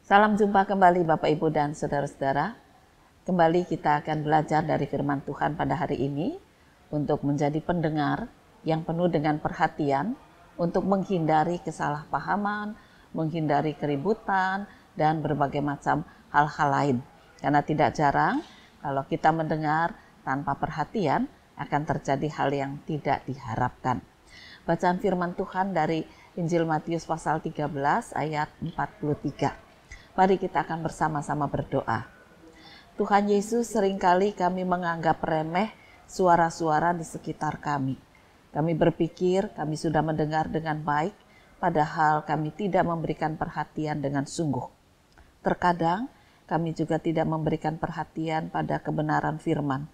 Salam jumpa kembali Bapak Ibu dan Saudara-saudara. Kembali kita akan belajar dari firman Tuhan pada hari ini untuk menjadi pendengar yang penuh dengan perhatian untuk menghindari kesalahpahaman, menghindari keributan, dan berbagai macam hal-hal lain. Karena tidak jarang kalau kita mendengar tanpa perhatian akan terjadi hal yang tidak diharapkan. Bacaan firman Tuhan dari Injil Matius pasal 13 ayat 43. Mari kita akan bersama-sama berdoa. Tuhan Yesus, seringkali kami menganggap remeh suara-suara di sekitar kami. Kami berpikir kami sudah mendengar dengan baik, padahal kami tidak memberikan perhatian dengan sungguh. Terkadang kami juga tidak memberikan perhatian pada kebenaran firman.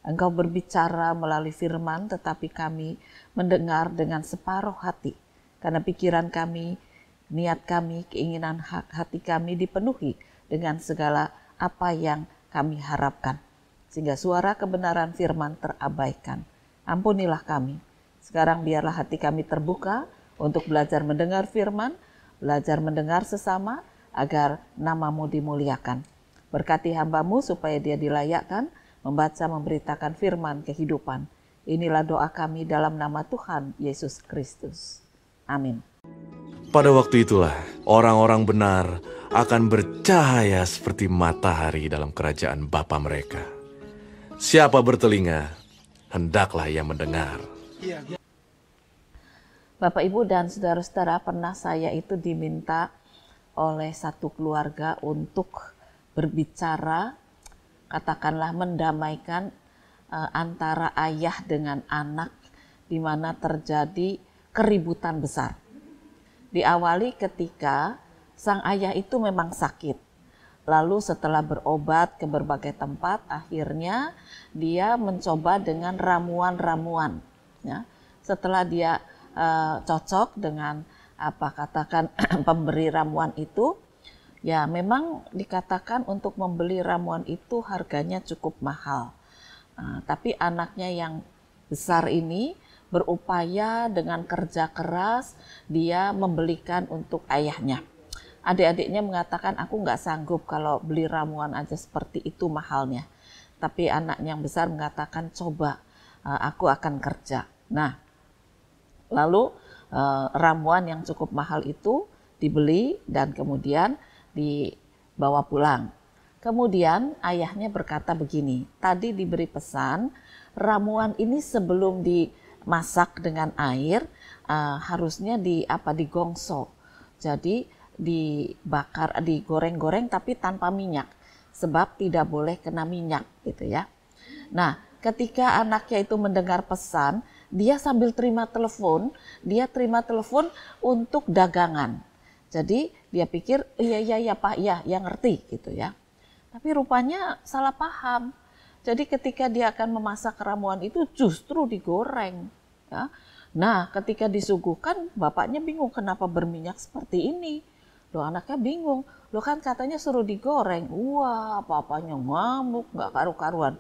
Engkau berbicara melalui firman, tetapi kami mendengar dengan separuh hati, karena pikiran kami, niat kami, keinginan hati kami dipenuhi dengan segala apa yang kami harapkan. Sehingga suara kebenaran firman terabaikan. Ampunilah kami. Sekarang biarlah hati kami terbuka untuk belajar mendengar firman, belajar mendengar sesama agar nama-Mu dimuliakan. Berkati hamba-Mu supaya dia dilayakkan, membaca memberitakan firman kehidupan. Inilah doa kami dalam nama Tuhan Yesus Kristus. Amin. Pada waktu itulah, orang-orang benar akan bercahaya seperti matahari dalam kerajaan Bapa mereka. Siapa bertelinga, hendaklah ia mendengar. Bapak, Ibu, dan saudara-saudara, pernah saya itu diminta oleh satu keluarga untuk berbicara, katakanlah mendamaikan antara ayah dengan anak, di mana terjadi keributan besar. Diawali ketika sang ayah itu memang sakit. Lalu setelah berobat ke berbagai tempat, akhirnya dia mencoba dengan ramuan-ramuan. Ya. Setelah dia cocok dengan pemberi ramuan itu, ya memang dikatakan untuk membeli ramuan itu harganya cukup mahal. Tapi anaknya yang besar ini berupaya dengan kerja keras, dia membelikan untuk ayahnya. Adik-adiknya mengatakan, aku nggak sanggup kalau beli ramuan aja seperti itu mahalnya. Tapi anaknya yang besar mengatakan, coba aku akan kerja. Nah, lalu ramuan yang cukup mahal itu dibeli dan kemudian dibawa pulang. Kemudian ayahnya berkata begini, tadi diberi pesan, ramuan ini sebelum dimasak dengan air harusnya digongso. Jadi dibakar, digoreng-goreng tapi tanpa minyak, sebab tidak boleh kena minyak gitu ya. Nah, ketika anaknya itu mendengar pesan, dia sambil terima telepon untuk dagangan. Jadi dia pikir iya Pak, ya ngerti gitu ya. Tapi rupanya salah paham. Jadi ketika dia akan memasak ramuan itu justru digoreng. Ya. Nah, ketika disuguhkan, bapaknya bingung kenapa berminyak seperti ini. Loh, anaknya bingung. Loh, kan katanya suruh digoreng. Wah, papanya ngamuk, gak karu-karuan.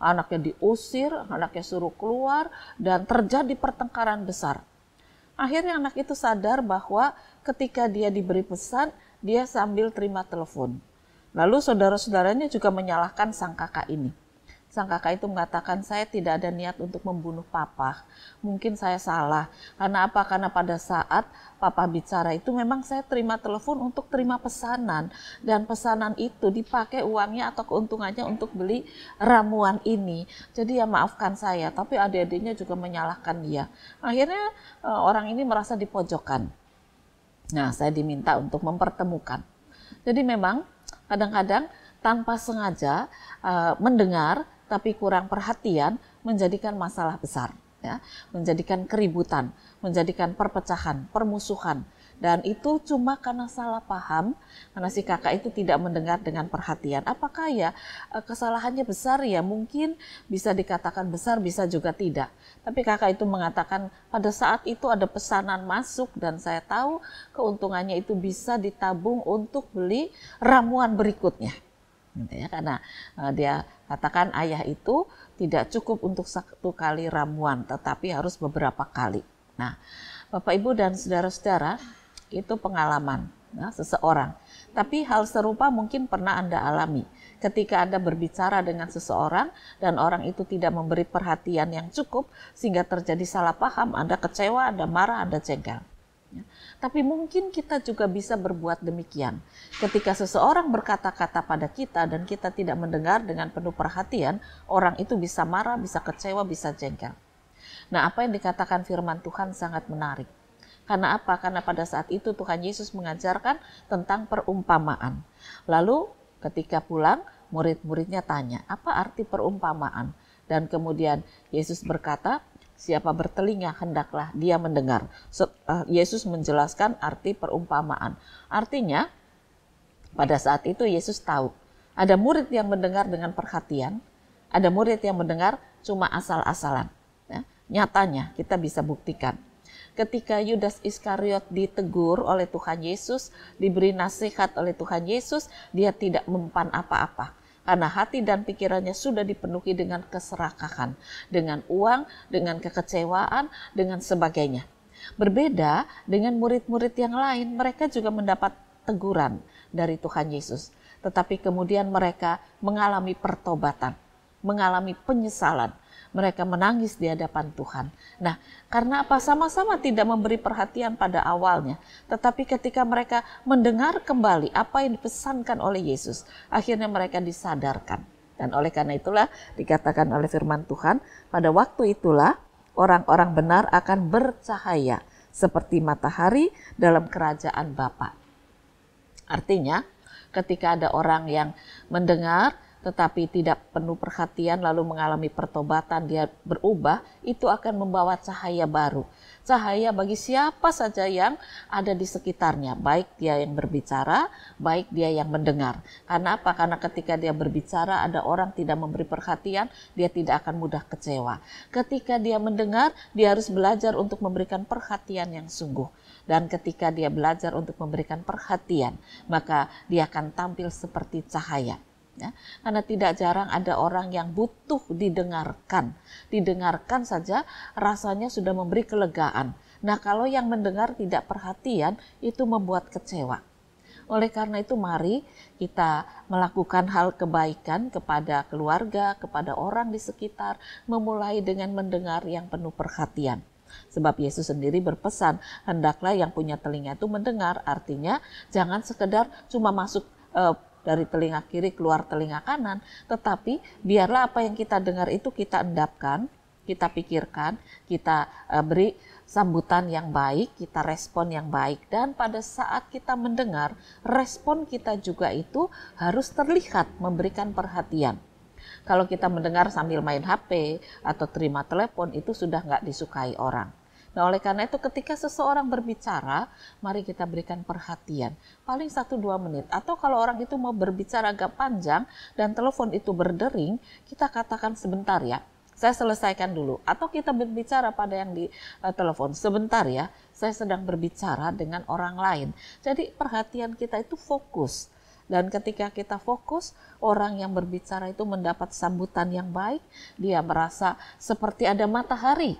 Anaknya diusir, anaknya suruh keluar, dan terjadi pertengkaran besar. Akhirnya anak itu sadar bahwa ketika dia diberi pesan, dia sambil terima telepon. Lalu saudara-saudaranya juga menyalahkan sang kakak ini. Sang kakak itu mengatakan, saya tidak ada niat untuk membunuh papa. Mungkin saya salah. Karena apa? Karena pada saat papa bicara itu memang saya terima telepon untuk terima pesanan. Dan pesanan itu dipakai uangnya atau keuntungannya untuk beli ramuan ini. Jadi ya maafkan saya. Tapi adik-adiknya juga menyalahkan dia. Akhirnya orang ini merasa dipojokkan. Nah, saya diminta untuk mempertemukan. Jadi memang kadang-kadang tanpa sengaja mendengar tapi kurang perhatian menjadikan masalah besar, ya, menjadikan keributan, menjadikan perpecahan, permusuhan. Dan itu cuma karena salah paham, karena si kakak itu tidak mendengar dengan perhatian. Apakah ya kesalahannya besar? Ya mungkin bisa dikatakan besar, bisa juga tidak. Tapi kakak itu mengatakan pada saat itu ada pesanan masuk dan saya tahu keuntungannya itu bisa ditabung untuk beli ramuan berikutnya. Gitu ya, karena dia katakan ayah itu tidak cukup untuk satu kali ramuan, tetapi harus beberapa kali. Nah, Bapak Ibu dan saudara-saudara, itu pengalaman. seseorang. Tapi hal serupa mungkin pernah Anda alami. Ketika Anda berbicara dengan seseorang dan orang itu tidak memberi perhatian yang cukup sehingga terjadi salah paham, Anda kecewa, Anda marah, Anda jengkel. Ya. Tapi mungkin kita juga bisa berbuat demikian. Ketika seseorang berkata-kata pada kita dan kita tidak mendengar dengan penuh perhatian, orang itu bisa marah, bisa kecewa, bisa jengkel. Nah, apa yang dikatakan firman Tuhan sangat menarik. Karena apa? Karena pada saat itu Tuhan Yesus mengajarkan tentang perumpamaan. Lalu ketika pulang, murid-muridnya tanya, apa arti perumpamaan? Dan kemudian Yesus berkata, siapa bertelinga hendaklah dia mendengar. Yesus menjelaskan arti perumpamaan. Artinya, pada saat itu Yesus tahu, ada murid yang mendengar dengan perhatian, ada murid yang mendengar cuma asal-asalan. Ya, nyatanya kita bisa buktikan. Ketika Yudas Iskariot ditegur oleh Tuhan Yesus, diberi nasihat oleh Tuhan Yesus, dia tidak mempan apa-apa. Karena hati dan pikirannya sudah dipenuhi dengan keserakahan, dengan uang, dengan kekecewaan, dengan sebagainya. Berbeda dengan murid-murid yang lain, mereka juga mendapat teguran dari Tuhan Yesus. Tetapi kemudian mereka mengalami pertobatan, mengalami penyesalan. Mereka menangis di hadapan Tuhan. Nah, karena apa? Sama-sama tidak memberi perhatian pada awalnya. Tetapi ketika mereka mendengar kembali apa yang dipesankan oleh Yesus, akhirnya mereka disadarkan. Dan oleh karena itulah dikatakan oleh firman Tuhan, pada waktu itulah orang-orang benar akan bercahaya seperti matahari dalam kerajaan Bapa. Artinya, ketika ada orang yang mendengar tetapi tidak penuh perhatian lalu mengalami pertobatan, dia berubah, itu akan membawa cahaya baru. Cahaya bagi siapa saja yang ada di sekitarnya, baik dia yang berbicara, baik dia yang mendengar. Karena apa? Karena ketika dia berbicara ada orang tidak memberi perhatian, dia tidak akan mudah kecewa. Ketika dia mendengar, dia harus belajar untuk memberikan perhatian yang sungguh. Dan ketika dia belajar untuk memberikan perhatian, maka dia akan tampil seperti cahaya. Ya, karena tidak jarang ada orang yang butuh didengarkan. Didengarkan saja rasanya sudah memberi kelegaan. Nah, kalau yang mendengar tidak perhatian, itu membuat kecewa. Oleh karena itu mari kita melakukan hal kebaikan kepada keluarga, kepada orang di sekitar, memulai dengan mendengar yang penuh perhatian. Sebab Yesus sendiri berpesan, hendaklah yang punya telinga itu mendengar. Artinya jangan sekedar cuma masuk dari telinga kiri keluar telinga kanan, tetapi biarlah apa yang kita dengar itu kita endapkan, kita pikirkan, kita beri sambutan yang baik, kita respon yang baik. Dan pada saat kita mendengar, respon kita juga itu harus terlihat memberikan perhatian. Kalau kita mendengar sambil main HP atau terima telepon, itu sudah nggak disukai orang. Nah, oleh karena itu ketika seseorang berbicara, mari kita berikan perhatian. Paling 1-2 menit. Atau kalau orang itu mau berbicara agak panjang dan telepon itu berdering, kita katakan sebentar ya, saya selesaikan dulu. Atau kita berbicara pada yang di telepon, sebentar ya, saya sedang berbicara dengan orang lain. Jadi perhatian kita itu fokus. Dan ketika kita fokus, orang yang berbicara itu mendapat sambutan yang baik, dia merasa seperti ada matahari.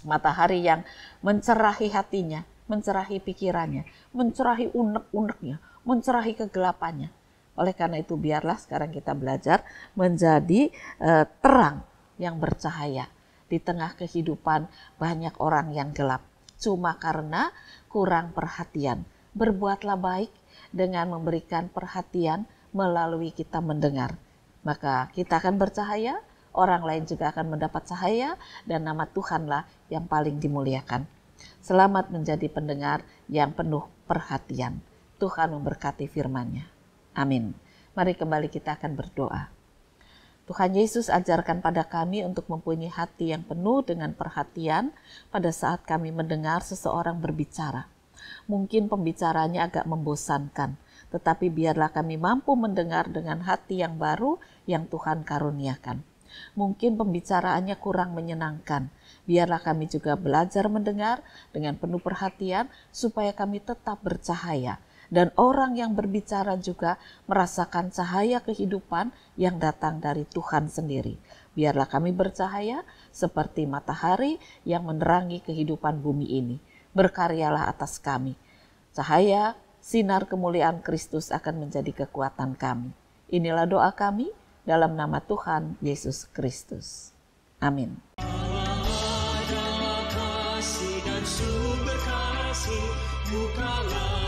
Matahari yang mencerahi hatinya, mencerahi pikirannya, mencerahi unek-uneknya, mencerahi kegelapannya. Oleh karena itu biarlah sekarang kita belajar menjadi terang yang bercahaya di tengah kehidupan banyak orang yang gelap. Cuma karena kurang perhatian. Berbuatlah baik dengan memberikan perhatian melalui kita mendengar. Maka kita akan bercahaya, orang lain juga akan mendapat cahaya, dan nama Tuhanlah yang paling dimuliakan. Selamat menjadi pendengar yang penuh perhatian. Tuhan memberkati firman-Nya. Amin. Mari kembali kita akan berdoa. Tuhan Yesus, ajarkan pada kami untuk mempunyai hati yang penuh dengan perhatian pada saat kami mendengar seseorang berbicara. Mungkin pembicaranya agak membosankan, tetapi biarlah kami mampu mendengar dengan hati yang baru yang Tuhan karuniakan. Mungkin pembicaraannya kurang menyenangkan. Biarlah kami juga belajar mendengar dengan penuh perhatian supaya kami tetap bercahaya. Dan orang yang berbicara juga merasakan cahaya kehidupan yang datang dari Tuhan sendiri. Biarlah kami bercahaya seperti matahari yang menerangi kehidupan bumi ini. Berkaryalah atas kami. Cahaya sinar kemuliaan Kristus akan menjadi kekuatan kami. Inilah doa kami dalam nama Tuhan Yesus Kristus. Amin. Ada kasih dan sumber kasih, bukalah